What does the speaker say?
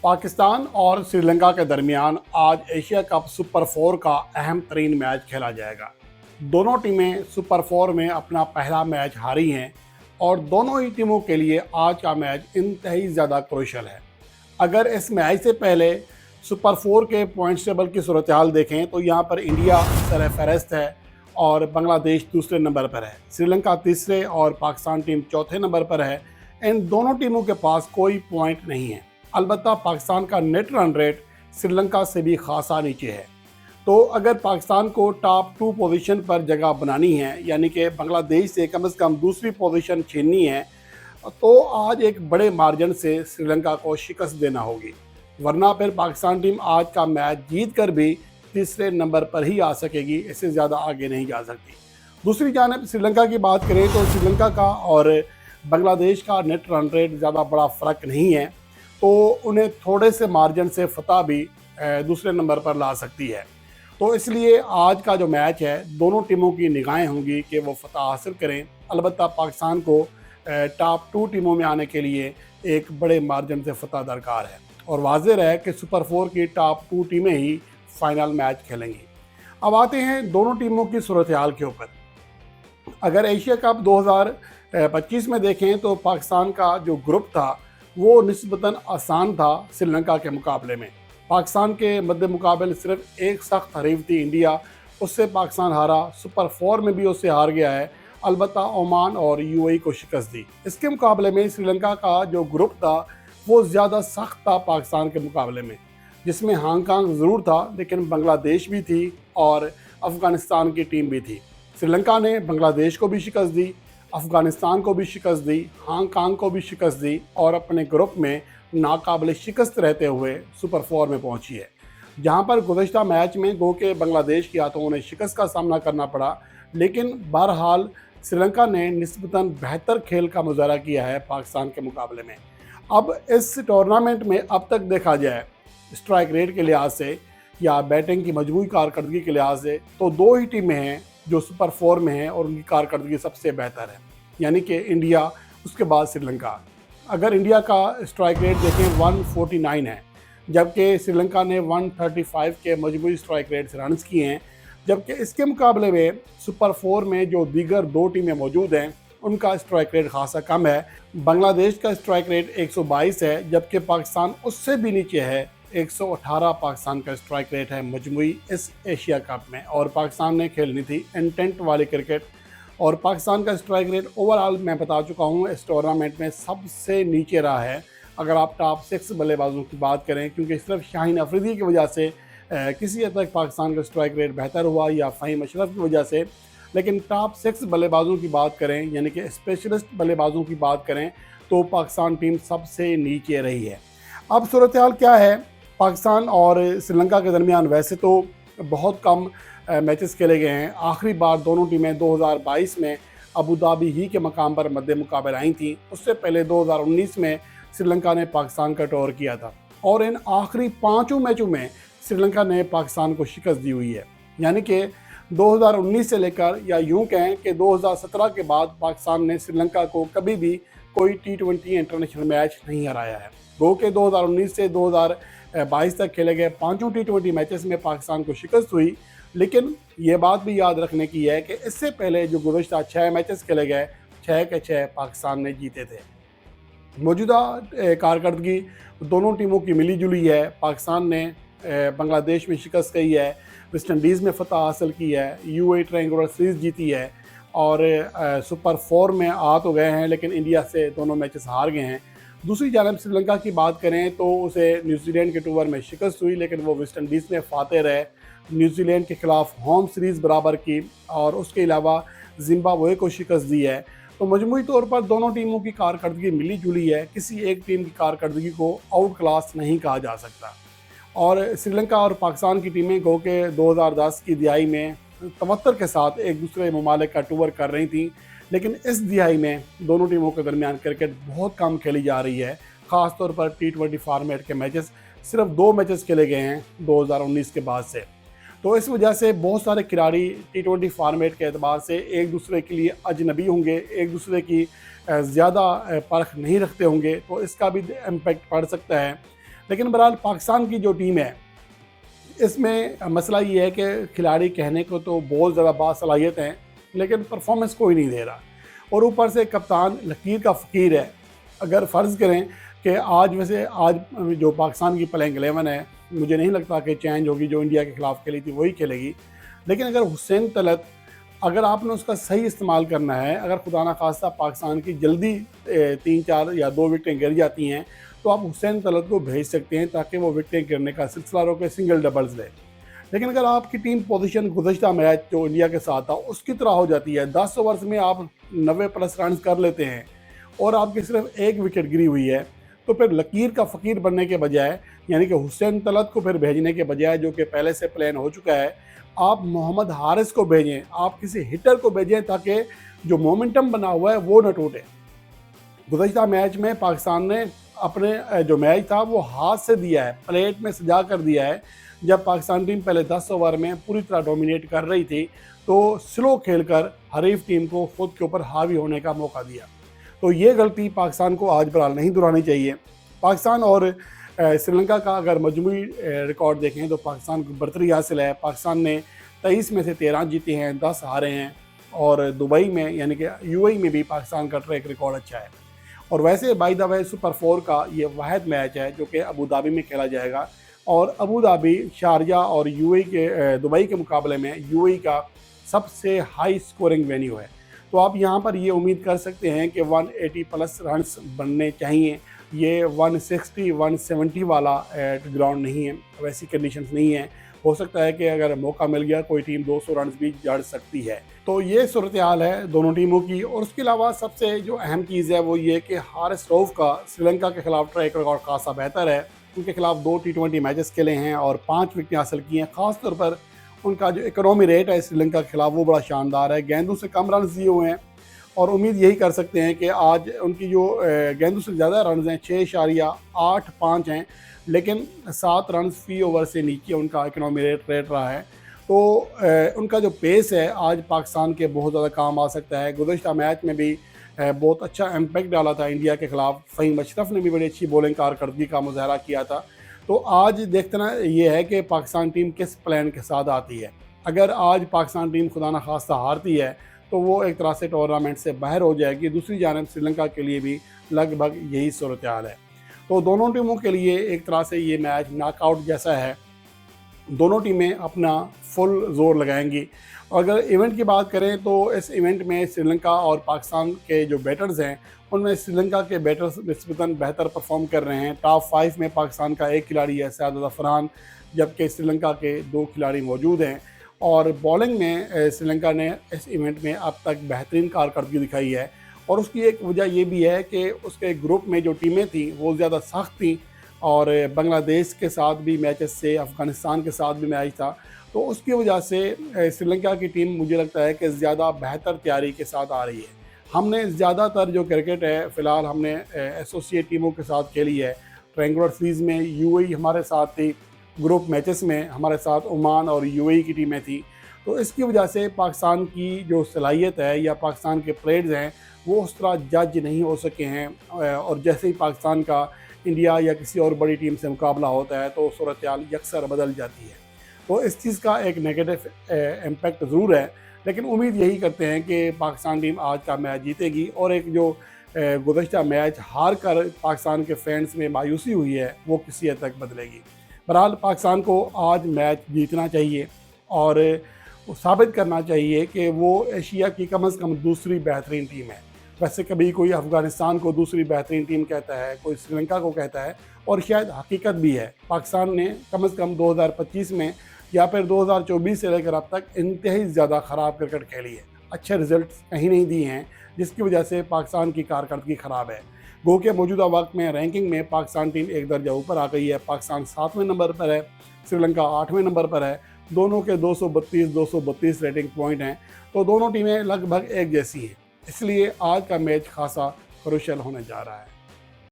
पाकिस्तान और श्रीलंका के दरमियान आज एशिया कप सुपर 4 का अहम तरीन मैच खेला जाएगा। दोनों टीमें सुपर 4 में अपना पहला मैच हारी हैं और दोनों ही टीमों के लिए आज का मैच इंतहाई ज़्यादा क्रूशियल है। अगर इस मैच से पहले सुपर 4 के पॉइंट्स टेबल की सूरत हाल देखें तो यहाँ पर इंडिया सरफहरिस्त है और बांग्लादेश दूसरे नंबर पर है, श्रीलंका तीसरे और पाकिस्तान टीम चौथे नंबर पर है। इन दोनों टीमों के पास कोई पॉइंट नहीं है। अलबत्ता पाकिस्तान का नेट रन रेट श्रीलंका से भी खासा नीचे है। तो अगर पाकिस्तान को टॉप 2 पोजीशन पर जगह बनानी है, यानी कि बांग्लादेश से कम दूसरी पोजीशन छीननी है, तो आज एक बड़े मार्जिन से श्रीलंका को शिकस्त देना होगी, वरना फिर पाकिस्तान टीम आज का मैच जीत कर भी तीसरे नंबर पर ही आ सकेगी, इससे ज़्यादा आगे नहीं जा सकती। दूसरी जानिब श्रीलंका की बात करें तो श्रीलंका का और बांग्लादेश का नेट रन रेट ज़्यादा बड़ा फ़र्क नहीं है, तो उन्हें थोड़े से मार्जिन से फतह भी दूसरे नंबर पर ला सकती है। तो इसलिए आज का जो मैच है दोनों टीमों की निगाहें होंगी कि वो फतह हासिल करें। अलबत्ता पाकिस्तान को टॉप 2 टीमों में आने के लिए एक बड़े मार्जिन से फतह दरकार है और वाज़ेह है कि सुपर 4 की टॉप 2 टीमें ही फाइनल मैच खेलेंगी। अब आते हैं दोनों टीमों की सूरत हाल के ऊपर। अगर एशिया कप 2025 में देखें तो पाकिस्तान का जो ग्रुप था वो निस्बतन आसान था श्रीलंका के मुकाबले में। पाकिस्तान के मद्दे मुकाबले सिर्फ एक सख्त हरीफ थी इंडिया, उससे पाकिस्तान हारा। सुपर 4 में भी उससे हार गया है, अलबत्ता ओमान और यूएई को शिकस्त दी। इसके मुकाबले में श्रीलंका का जो ग्रुप था वो ज़्यादा सख्त था पाकिस्तान के मुकाबले में, जिसमें हांगकांग ज़रूर था लेकिन बांग्लादेश भी थी और अफ़गानिस्तान की टीम भी थी। श्रीलंका ने बांग्लादेश को भी शिकस्त दी, अफ़गानिस्तान को भी शिकस्त दी, हांगकांग को भी शिकस्त दी और अपने ग्रुप में नाकाबिल शिकस्त रहते हुए सुपर 4 में पहुंची है, जहां पर गुज़श्ता मैच में गो के बांग्लादेश के हाथों उन्हें शिकस्त का सामना करना पड़ा। लेकिन बहरहाल श्रीलंका ने निस्बतन बेहतर खेल का मुजाहरा किया है पाकिस्तान के मुकाबले में। अब इस टूर्नामेंट में अब तक देखा जाए स्ट्राइक रेट के लिहाज से या बैटिंग की मजमूई कारकर्दगी के लिहाज से तो दो ही टीमें हैं जो सुपर 4 में हैं और उनकी कारकर्दगी सबसे बेहतर है, यानी कि इंडिया, उसके बाद श्रीलंका। अगर इंडिया का स्ट्राइक रेट देखें 149 है, जबकि श्रीलंका ने 135 के मजमूई स्ट्राइक रेट से रन्स किए हैं। जबकि इसके मुकाबले में सुपर 4 में जो दीगर दो टीमें मौजूद हैं उनका स्ट्राइक रेट खासा कम है। बांग्लादेश का स्ट्राइक रेट 122 है, जबकि पाकिस्तान उससे भी नीचे है, 118 पाकिस्तान का स्ट्राइक रेट है मजमूई इस एशिया कप में। और पाकिस्तान ने खेलनी थी इंटेंट वाली क्रिकेट और पाकिस्तान का स्ट्राइक रेट ओवरऑल मैं बता चुका हूँ इस टूर्नामेंट में सबसे नीचे रहा है अगर आप टॉप 6 बल्लेबाजों की बात करें, क्योंकि सिर्फ शाहीन अफरीदी की वजह से किसी हद तक पाकिस्तान का स्ट्राइक रेट बेहतर हुआ या फ़हीम अशरफ की वजह से। लेकिन टॉप 6 बल्लेबाजों की बात करें, यानी कि स्पेशलिस्ट बल्लेबाजों की बात करें, तो पाकिस्तान टीम सबसे नीचे रही है। अब सूरत हाल क्या है पाकिस्तान और श्रीलंका के दरमियान? वैसे तो बहुत कम मैचेस खेले गए हैं। आखिरी बार दोनों टीमें 2022 में अबू धाबी ही के मकाम पर मद्दे मुकाबले आई थी। उससे पहले 2019 में श्रीलंका ने पाकिस्तान का टूर किया था और इन आखिरी 5 मैचों में श्रीलंका ने पाकिस्तान को शिकस्त दी हुई है। यानी कि 2019 से लेकर, या यूँ कहें कि 2017 के बाद पाकिस्तान ने श्रीलंका को कभी भी कोई T20 इंटरनेशनल मैच नहीं हराया है। गो के 2019 से 2022 तक खेले गए 5 T20 मैचेस में पाकिस्तान को शिकस्त हुई। लेकिन ये बात भी याद रखने की है कि इससे पहले जो गुज़श्ता 6 मैचेस खेले गए 6 के 6 पाकिस्तान ने जीते थे। मौजूदा कारकर्दगी दोनों टीमों की मिली जुली है। पाकिस्तान ने बांग्लादेश में शिकस्त गई है, वेस्ट इंडीज़ में फतह हासिल की है, यूएई ट्रायंगुलर सीरीज़ जीती है और सुपर 4 में आ तो गए हैं लेकिन इंडिया से दोनों मैचेस हार गए हैं। दूसरी जानब श्रीलंका की बात करें तो उसे न्यूजीलैंड के टूर में शिकस्त हुई, लेकिन वो वेस्ट इंडीज़ में फाते रहे। न्यूजीलैंड के ख़िलाफ़ होम सीरीज़ बराबर की और उसके अलावा जिम्बाब्वे को शिकस्त दी है। तो मजमूई तौर पर दोनों टीमों की कारकर्दगी मिली जुली है, किसी एक टीम की कारकर्दगी को आउट क्लास नहीं कहा जा सकता। और श्रीलंका और पाकिस्तान की टीमें गो के 2010 की दिहाई में तवत्तर के साथ एक दूसरे ममालिक का टूर कर रही थी, लेकिन इस दिहाई में दोनों टीमों के दरमियान क्रिकेट बहुत कम खेली जा रही है। ख़ास तौर पर T20 फॉर्मेट के मैचेस सिर्फ 2 मैचेस खेले गए हैं 2019 के बाद से। तो इस वजह से बहुत सारे खिलाड़ी T20 फॉर्मेट के एतबार से एक दूसरे के लिए अजनबी होंगे, एक दूसरे की ज़्यादा परख नहीं रखते होंगे, तो इसका भी इम्पेक्ट पड़ सकता है। लेकिन बहरहाल पाकिस्तान की जो टीम है इसमें मसला ये है कि खिलाड़ी कहने को तो बहुत ज़्यादा बासलाहियत हैं, लेकिन परफॉर्मेंस कोई नहीं दे रहा। और ऊपर से कप्तान लकीर का फ़कीर है। अगर फ़र्ज़ करें कि आज जो पाकिस्तान की प्लेइंग 11 है, मुझे नहीं लगता कि चेंज होगी, जो इंडिया के ख़िलाफ़ खेली थी वही खेलेगी। लेकिन अगर हुसैन तलत, अगर आपने उसका सही इस्तेमाल करना है, अगर खुदा ना खास्ता पाकिस्तान की जल्दी 3-4 या 2 विकेटें गिर जाती हैं, तो आप हुसैन तलत को भेज सकते हैं ताकि वो विकेटें गिरने का सिलसिला रोके, सिंगल डबल्स ले। लेकिन अगर आपकी टीम पोजीशन गुज़श्ता मैच जो इंडिया के साथ था उसकी तरह हो जाती है, 10 ओवर्स में आप 90+ रन कर लेते हैं और आपकी सिर्फ 1 विकेट गिरी हुई है, तो फिर लकीर का फ़कीर बनने के बजाय, यानी कि हुसैन तलत को फिर भेजने के बजाय, जो कि पहले से प्लान हो चुका है, आप मोहम्मद हारिस को भेजें, आप किसी हिटर को भेजें ताकि जो मोमेंटम बना हुआ है वो न टूटे। गुज़श्ता मैच में पाकिस्तान ने अपने जो मैच था वो हाथ से दिया है, प्लेट में सजा कर दिया है। जब पाकिस्तान टीम पहले 10 ओवर में पूरी तरह डोमिनेट कर रही थी, तो स्लो खेलकर हरीफ टीम को खुद के ऊपर हावी होने का मौका दिया। तो ये गलती पाकिस्तान को आज बहरहाल नहीं दोहरानी चाहिए। पाकिस्तान और श्रीलंका का अगर मजमूई रिकॉर्ड देखें तो पाकिस्तान को बरतरी हासिल है। पाकिस्तान ने 23 में से 13 जीते हैं, 10 हारे हैं, और दुबई में यानी कि यूएई में भी पाकिस्तान का ट्रैक रिकॉर्ड अच्छा है। और वैसे बाय द वे सुपर 4 का ये वाहिद मैच है जो कि अबू धाबी में खेला जाएगा, और अबू धाबी, शारजा और दुबई के मुकाबले में यूएई का सबसे हाई स्कोरिंग वेन्यू है। तो आप यहाँ पर ये उम्मीद कर सकते हैं कि 180+ रन्स बनने चाहिए। ये 160, 170 वाला ग्राउंड नहीं है, वैसी कंडीशंस नहीं है। हो सकता है कि अगर मौका मिल गया कोई टीम 200 रन भी जड़ सकती है। तो ये सूरत हाल है दोनों टीमों की। और उसके अलावा सबसे जो अहम चीज़ है वो ये कि हारिस रऊफ का श्रीलंका के खिलाफ ट्रैक रिकॉर्ड खासा बेहतर है। उनके खिलाफ 2 T20 मैचेस खेले हैं और 5 विकेटें हासिल की हैं। ख़ासतौर पर उनका जो इकोनॉमी रेट है श्रीलंका के खिलाफ वो बड़ा शानदार है। गेंदों से कम रन दिए हुए हैं और उम्मीद यही कर सकते हैं कि आज उनकी जो गेंदों से ज़्यादा रन हैं 6.85 हैं, लेकिन 7 रन फी ओवर से नीचे उनका इकोनॉमी रेट रहा है। तो उनका जो पेस है आज पाकिस्तान के बहुत ज़्यादा काम आ सकता है। गुज़श्ता मैच में भी बहुत अच्छा इम्पैक्ट डाला था इंडिया के खिलाफ। फ़हीम अशरफ ने भी बड़ी अच्छी बॉलिंग कारकर्दगी का मुजाहरा किया था। तो आज देखना ये है कि पाकिस्तान टीम किस प्लान के साथ आती है। अगर आज पाकिस्तान टीम खुदा न खास्ता हारती है तो वो एक तरह से टूर्नामेंट से बाहर हो जाएगी। दूसरी जानब श्रीलंका के लिए भी लगभग यही सूरत हाल है। तो दोनों टीमों के लिए एक तरह से ये मैच नॉकआउट जैसा है। दोनों टीमें अपना फुल जोर लगाएंगी। और अगर इवेंट की बात करें तो इस इवेंट में श्रीलंका और पाकिस्तान के जो बैटर्स हैं उनमें श्रीलंका के बैटर्स निस्बतन बेहतर परफॉर्म कर रहे हैं। टॉप 5 में पाकिस्तान का एक खिलाड़ी है सैयद फरहान, जबकि श्रीलंका के 2 खिलाड़ी मौजूद हैं। और बॉलिंग में श्रीलंका ने इस इवेंट में अब तक बेहतरीन कारकर्दगी दिखाई है। और उसकी एक वजह ये भी है कि उसके ग्रुप में जो टीमें थीं वो ज़्यादा सख्त थीं, और बांग्लादेश के साथ भी मैचेस से, अफ़गानिस्तान के साथ भी मैच था। तो उसकी वजह से श्रीलंका की टीम मुझे लगता है कि ज़्यादा बेहतर तैयारी के साथ आ रही है। हमने ज़्यादातर जो क्रिकेट है फ़िलहाल हमने एसोसिएट टीमों के साथ खेली है। ट्रायंगुलर सीरीज़ में यूएई हमारे साथ थी, ग्रुप मैचेस में हमारे साथ ओमान और यूएई की टीमें थी। तो इसकी वजह से पाकिस्तान की जो सलाहियत है या पाकिस्तान के प्लेयर्स हैं वो उस तरह जज नहीं हो सके हैं। और जैसे ही पाकिस्तान का इंडिया या किसी और बड़ी टीम से मुकाबला होता है तो सूरत हाल यकसर बदल जाती है। तो इस चीज़ का एक नेगेटिव इम्पैक्ट ज़रूर है, लेकिन उम्मीद यही करते हैं कि पाकिस्तान टीम आज का मैच जीतेगी। और एक जो गुज़श्ता मैच हार कर पाकिस्तान के फैंस में मायूसी हुई है वो किसी हद तक बदलेगी। बहरहाल पाकिस्तान को आज मैच जीतना चाहिए और साबित करना चाहिए कि वो एशिया की कम से कम दूसरी बेहतरीन टीम है। वैसे कभी कोई अफ़गानिस्तान को दूसरी बेहतरीन टीम कहता है, कोई श्रीलंका को कहता है, और शायद हकीकत भी है। पाकिस्तान ने कम से कम 2025 में या फिर 2024 से लेकर अब तक इंतहाई ज़्यादा ख़राब क्रिकेट खेली है। अच्छे रिजल्ट कहीं नहीं दिए हैं, जिसकी वजह से पाकिस्तान की कारकर्दगी ख़राब है। गो के मौजूदा वक्त में रैंकिंग में पाकिस्तान टीम एक दर्जा ऊपर आ गई है। पाकिस्तान 7वें नंबर पर है, श्रीलंका 8वें नंबर पर है। दोनों के 232 रेटिंग पॉइंट हैं, तो दोनों टीमें लगभग एक जैसी हैं। इसलिए आज का मैच खासा क्रूशियल होने जा रहा है।